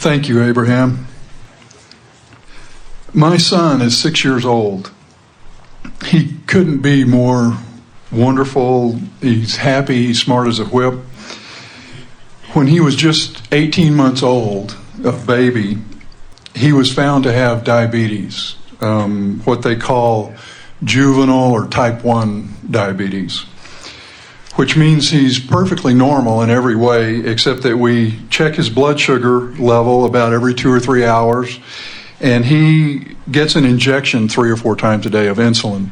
Thank you, Abraham. My son is 6 years old. He couldn't be more wonderful. He's happy. He's smart as a whip. When he was just 18 months old, a baby, he was found to have diabetes, what they call juvenile or type 1 diabetes, which means he's perfectly normal in every way, except that we check his blood sugar level about every 2 or 3 hours, and he gets an injection 3 or 4 times a day of insulin.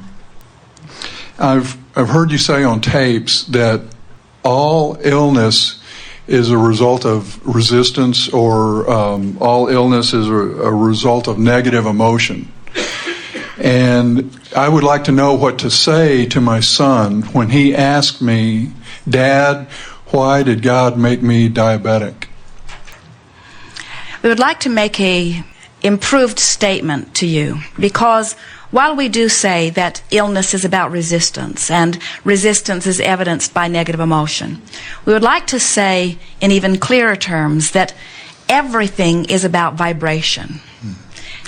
I've heard you say on tapes that all illness is a result of resistance, or all illness is a result of negative emotion. And I would like to know what to say to my son when he asked me, "Dad, why did God make me diabetic?" We would like to make a improved statement to you, because while we do say that illness is about resistance, and resistance is evidenced by negative emotion, we would like to say in even clearer terms that everything is about vibration.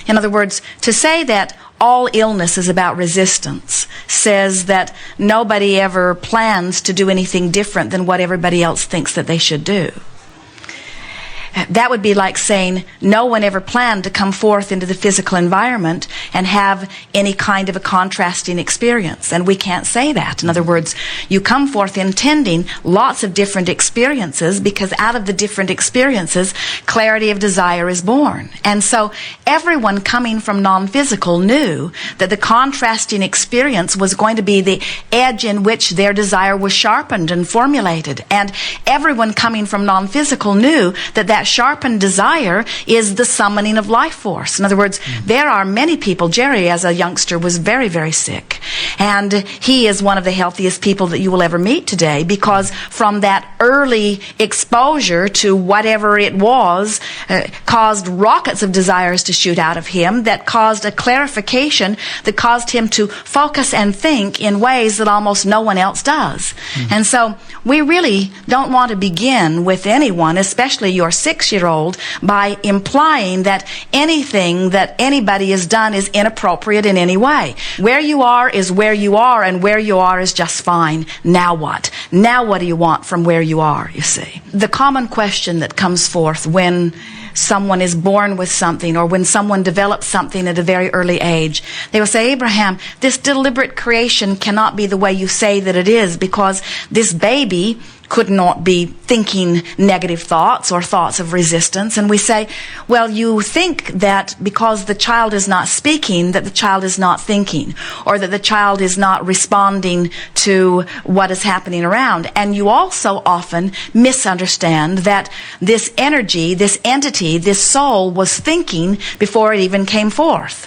In other words, to say that all illness is about resistance says that nobody ever plans to do anything different than what everybody else thinks that they should do. That would be like saying no one ever planned to come forth into the physical environment and have any kind of a contrasting experience. And we can't say that. In other words, you come forth intending lots of different experiences, because out of the different experiences, clarity of desire is born. And so everyone coming from non-physical knew that the contrasting experience was going to be the edge in which their desire was sharpened and formulated. And everyone coming from non-physical knew that that sharpened desire is the summoning of life force. In other words, there are many people. Jerry, as a youngster, was very, very sick. And he is one of the healthiest people that you will ever meet today, because from that early exposure to whatever it was, caused rockets of desires to shoot out of him, that caused a clarification, that caused him to focus and think in ways that almost no one else does. And so we really don't want to begin with anyone, especially your 6-year-old, by implying that anything that anybody has done is inappropriate in any way. Where you are is where you are, and where you are is just fine. Now what? Now what do you want from where you are, you see? The common question that comes forth when someone is born with something, or when someone develops something at a very early age, they will say, "Abraham, this deliberate creation cannot be the way you say that it is, because this baby could not be thinking negative thoughts or thoughts of resistance." And we say, well, you think that because the child is not speaking, that the child is not thinking, or that the child is not responding to what is happening around. And you also often misunderstand that this energy, this entity, this soul was thinking before it even came forth.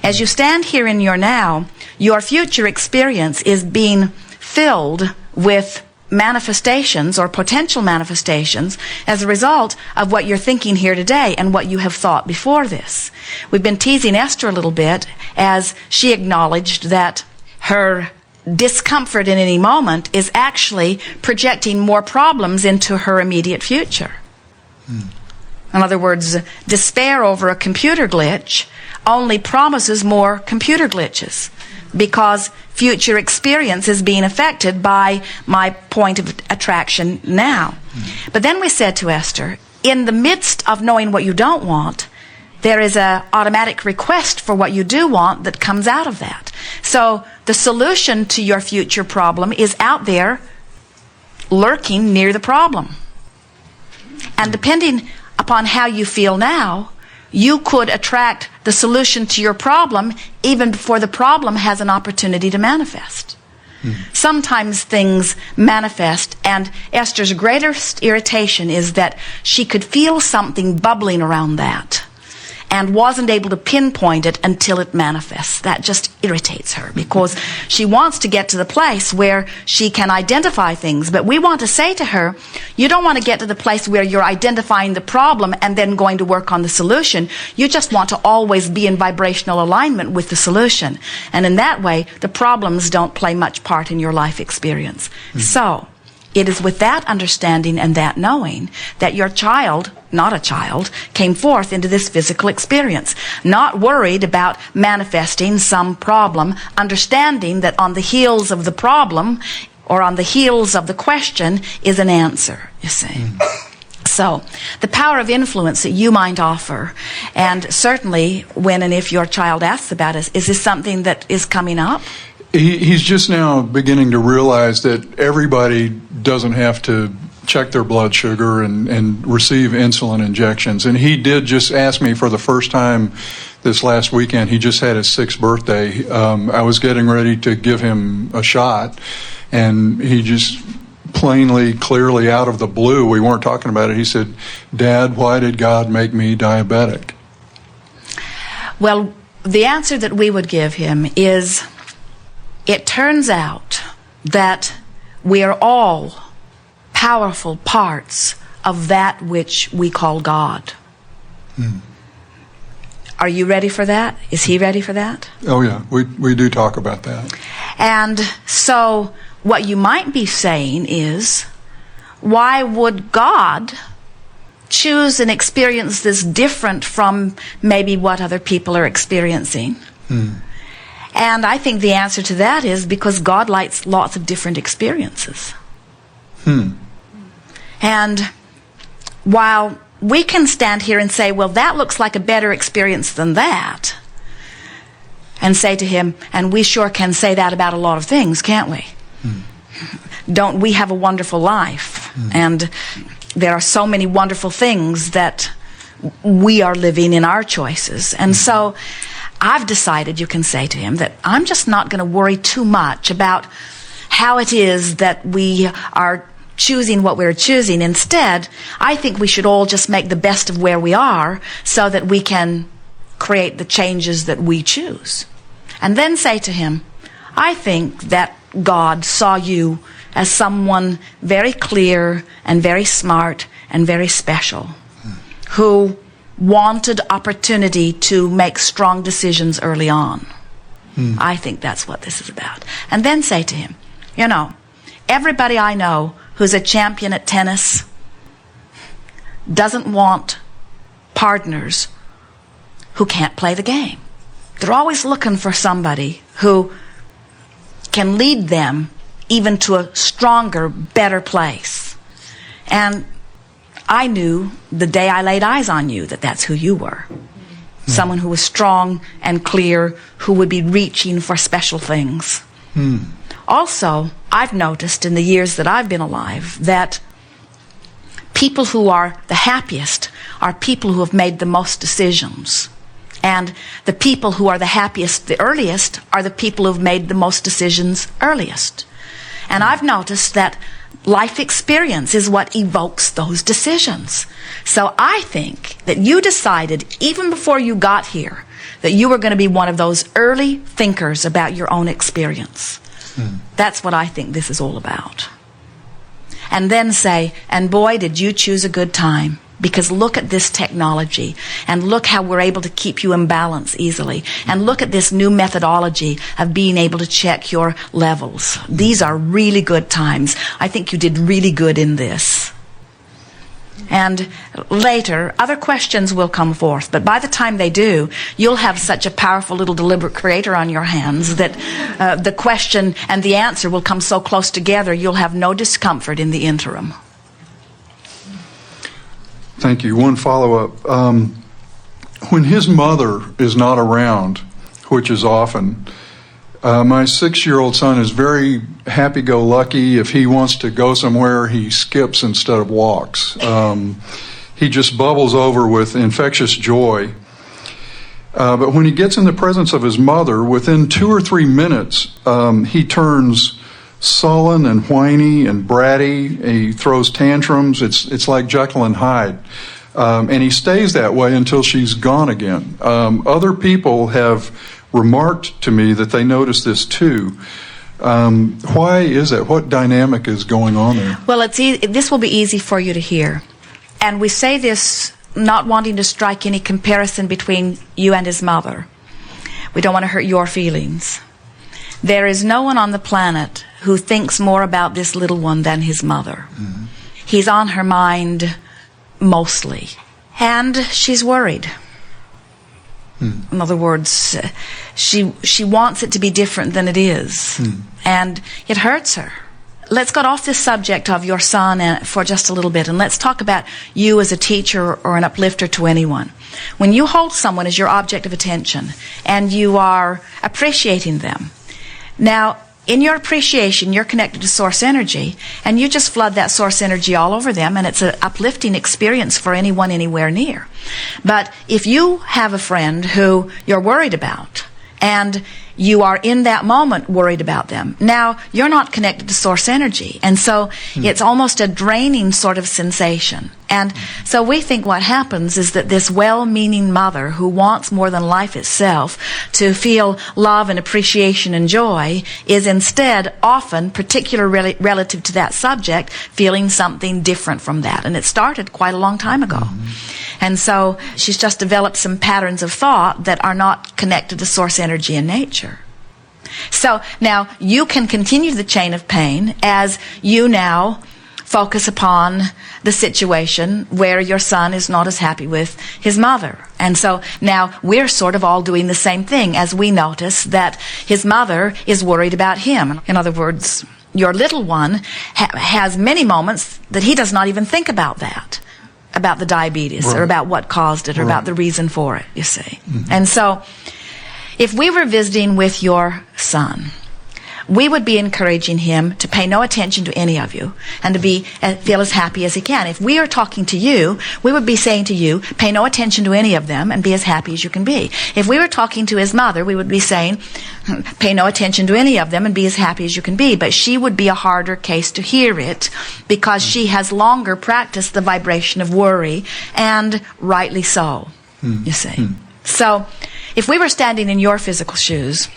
As you stand here in your now, your future experience is being filled with manifestations, or potential manifestations, as a result of what you're thinking here today and what you have thought before this. We've been teasing Esther a little bit as she acknowledged that her discomfort in any moment is actually projecting more problems into her immediate future. In other words, despair over a computer glitch only promises more computer glitches, because future experience is being affected by my point of attraction now. But then we said to Esther, in the midst of knowing what you don't want, there is an automatic request for what you do want that comes out of that. So the solution to your future problem is out there, lurking near the problem. And depending upon how you feel now, you could attract the solution to your problem even before the problem has an opportunity to manifest. Sometimes things manifest, and Esther's greatest irritation is that she could feel something bubbling around that and wasn't able to pinpoint it until it manifests. That just irritates her, because she wants to get to the place where she can identify things. But we want to say to her, you don't want to get to the place where you're identifying the problem and then going to work on the solution. You just want to always be in vibrational alignment with the solution. And in that way, the problems don't play much part in your life experience. So, it is with that understanding and that knowing that your child, not a child, came forth into this physical experience, not worried about manifesting some problem, understanding that on the heels of the problem or on the heels of the question is an answer, you see. So, the power of influence that you might offer, and certainly when and if your child asks about it, is this something that is coming up? He's just now beginning to realize that everybody doesn't have to check their blood sugar and receive insulin injections. And he did just ask me for the first time this last weekend. He just had his 6th birthday. I was getting ready to give him a shot, and he just plainly, clearly, out of the blue, we weren't talking about it, he said, "Dad, why did God make me diabetic?" Well, the answer that we would give him is, it turns out that we are all powerful parts of that which we call God. Are you ready for that? Is he ready for that? Oh yeah, we do talk about that. And so what you might be saying is, why would God choose an experience that's different from maybe what other people are experiencing? And I think the answer to that is because God likes lots of different experiences. And while we can stand here and say, well, that looks like a better experience than that, and say to him, and we sure can say that about a lot of things, can't we? Don't we have a wonderful life? And there are so many wonderful things that we are living in our choices. And so I've decided, you can say to him, that I'm just not going to worry too much about how it is that we are choosing what we're choosing. Instead, I think we should all just make the best of where we are so that we can create the changes that we choose. And then say to him, I think that God saw you as someone very clear and very smart and very special, who wanted opportunity to make strong decisions early on. I think that's what this is about. And then say to him, you know, everybody I know who's a champion at tennis doesn't want partners who can't play the game. They're always looking for somebody who can lead them even to a stronger, better place. And I knew the day I laid eyes on you that that's who you were. Someone who was strong and clear, who would be reaching for special things. Also, I've noticed in the years that I've been alive that people who are the happiest are people who have made the most decisions. And the people who are the happiest the earliest are the people who have made the most decisions earliest. And I've noticed that life experience is what evokes those decisions. So I think that you decided, even before you got here, that you were going to be one of those early thinkers about your own experience. That's what I think this is all about. And then say, and boy, did you choose a good time. Because look at this technology, and look how we're able to keep you in balance easily. And look at this new methodology of being able to check your levels. These are really good times. I think you did really good in this. And later, other questions will come forth. But by the time they do, you'll have such a powerful little deliberate creator on your hands that the question and the answer will come so close together, you'll have no discomfort in the interim. Thank you. One follow-up. When his mother is not around, which is often, my 6-year-old son is very happy-go-lucky. If he wants to go somewhere, he skips instead of walks. He just bubbles over with infectious joy. But when he gets in the presence of his mother, within 2 or 3 minutes, he turns sullen and whiny and bratty. He throws tantrums. It's like Jekyll and Hyde. And he stays that way until she's gone again. Other people have remarked to me that they notice this too. Why is that? What dynamic is going on there? Well, this will be easy for you to hear. And we say this not wanting to strike any comparison between you and his mother. We don't want to hurt your feelings. There is no one on the planet who thinks more about this little one than his mother. He's on her mind mostly. And she's worried. In other words, she wants it to be different than it is. And it hurts her. Let's get off this subject of your son for just a little bit, and let's talk about you as a teacher or an uplifter to anyone. When you hold someone as your object of attention and you are appreciating them, now, in your appreciation, you're connected to source energy, and you just flood that source energy all over them, and it's an uplifting experience for anyone anywhere near. But if you have a friend who you're worried about, and you are in that moment worried about them, now you're not connected to source energy, and so it's almost a draining sort of sensation. And so we think what happens is that this well-meaning mother who wants more than life itself to feel love and appreciation and joy is instead often, particularly relative to that subject, feeling something different from that. And it started quite a long time ago. And so she's just developed some patterns of thought that are not connected to source energy in nature. So now you can continue the chain of pain as you now focus upon the situation where your son is not as happy with his mother. And so now we're sort of all doing the same thing as we notice that his mother is worried about him. In other words, your little one has many moments that he does not even think about that, about the diabetes, or about what caused it, or about the reason for it, you see. And so if we were visiting with your son, we would be encouraging him to pay no attention to any of you and to feel as happy as he can. If we are talking to you, we would be saying to you, pay no attention to any of them and be as happy as you can be. If we were talking to his mother, we would be saying, pay no attention to any of them and be as happy as you can be. But she would be a harder case to hear it because she has longer practiced the vibration of worry, and rightly so, you see. So if we were standing in your physical shoes,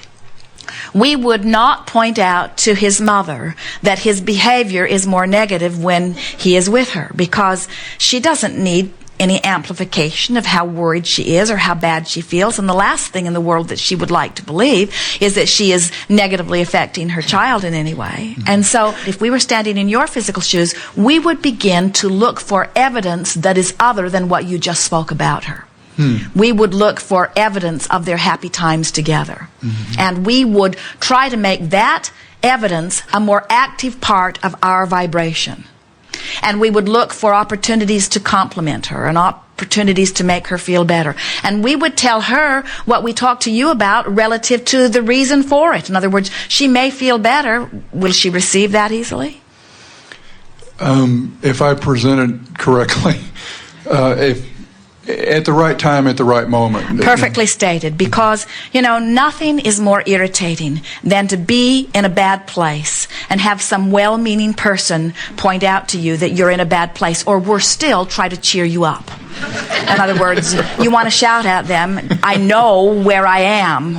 we would not point out to his mother that his behavior is more negative when he is with her, because she doesn't need any amplification of how worried she is or how bad she feels. And the last thing in the world that she would like to believe is that she is negatively affecting her child in any way. And so if we were standing in your physical shoes, we would begin to look for evidence that is other than what you just spoke about her. We would look for evidence of their happy times together. And we would try to make that evidence a more active part of our vibration. And we would look for opportunities to compliment her and opportunities to make her feel better. And we would tell her what we talked to you about relative to the reason for it. In other words, she may feel better. Will she receive that easily? If I present it correctly, at the right time, at the right moment. Perfectly stated, because, nothing is more irritating than to be in a bad place and have some well-meaning person point out to you that you're in a bad place, or worse still, try to cheer you up. In other words, you want to shout at them, I know where I am.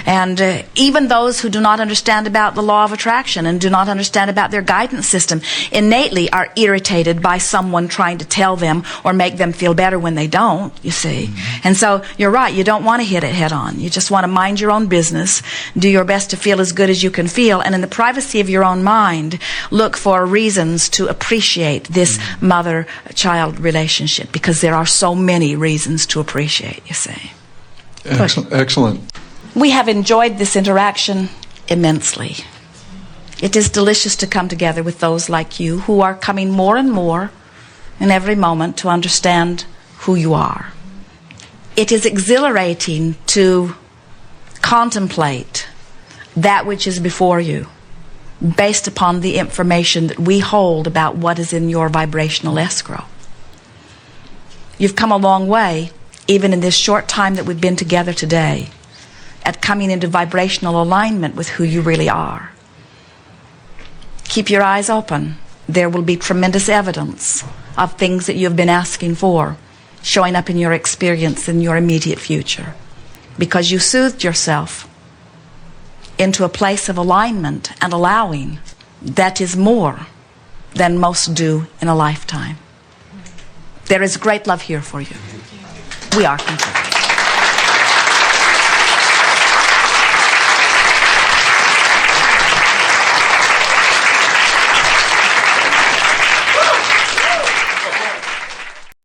And even those who do not understand about the law of attraction and do not understand about their guidance system innately are irritated by someone trying to tell them or make them feel better when they don't, you see. And so you're right, you don't want to hit it head on. You just want to mind your own business, do your best to feel as good as you can feel, and in the privacy of your own mind, look for reasons to appreciate this mother-child relationship, because there are so many reasons to appreciate, you see. Excellent. We have enjoyed this interaction immensely. It is delicious to come together with those like you who are coming more and more in every moment to understand who you are. It is exhilarating to contemplate that which is before you based upon the information that we hold about what is in your vibrational escrow. You've come a long way, even in this short time that we've been together today, at coming into vibrational alignment with who you really are. Keep your eyes open. There will be tremendous evidence of things that you have been asking for showing up in your experience in your immediate future, because you soothed yourself into a place of alignment and allowing that is more than most do in a lifetime. There is great love here for you. We are complete.